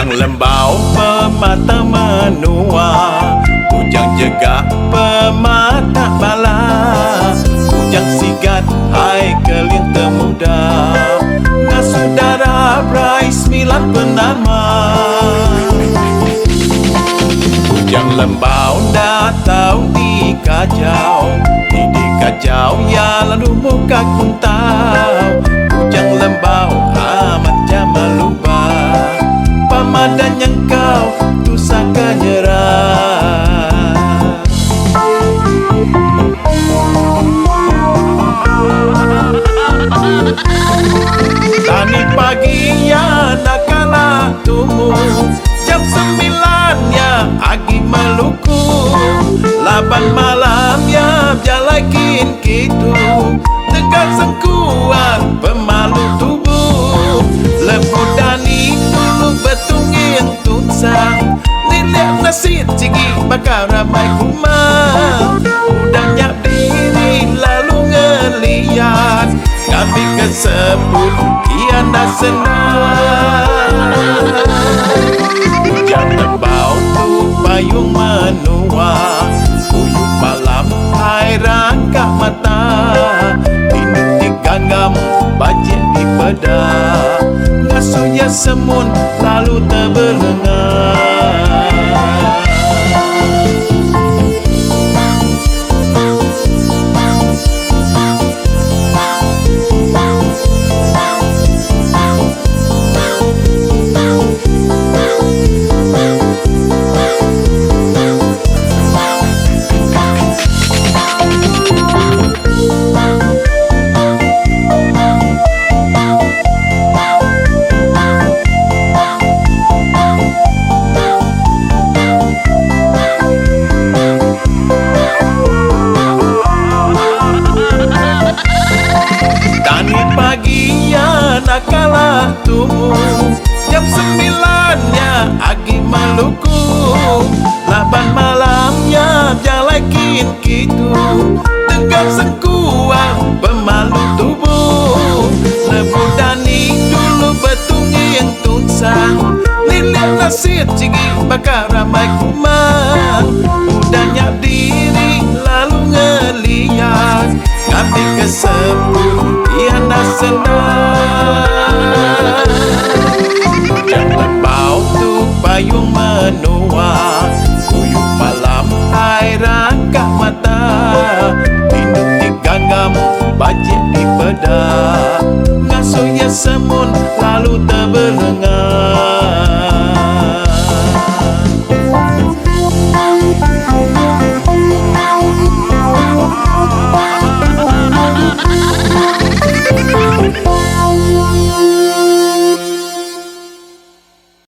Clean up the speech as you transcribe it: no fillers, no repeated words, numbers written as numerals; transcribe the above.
Bujang lembau pemata menua, bujang jegak pemata bala, bujang sigat hai keling temuda, ngasuh darah berai 9 penama. Bujang lembau dah tahu dikajau, dikajau ya lalu muka kuntau. Bujang lembau amat jamaluba, pamadan yang kau tu sangka nyerah. Tani pagi ya nak kalah tumbuh, jam 9 ya agi meluku, laban malam ya jalakin gitu, tegal sengkuan pemalu tubuh. Leput dani dulu betungin tunsang, niliak nasi cigi bakal ramai kumang. Udah nyak diri lalu ngeliat, kami kesebut kian dah senang. Hujan lembau tu payung menua, uyuh malam hai rangka mata, tindik ganggam bajik di peda, ngasuh ya semun lalu terbelengar. Pagi ya nak kalah tumbuh, jam 9 ya agi Maluku, laban malamnya jalakin gitu, tegap sengkuang pemalu tubuh. Lebu dani dulu betungin tunsang, niliak nasir cigi bakal ramai kumang. Udah nyak diri lalu ngeliat, kami kesebut kian dah senang. Bujang lembau tu payung menua, uyuh malam hai rangka mata, tindik ganggam bajik di peda, ngasuh ya semua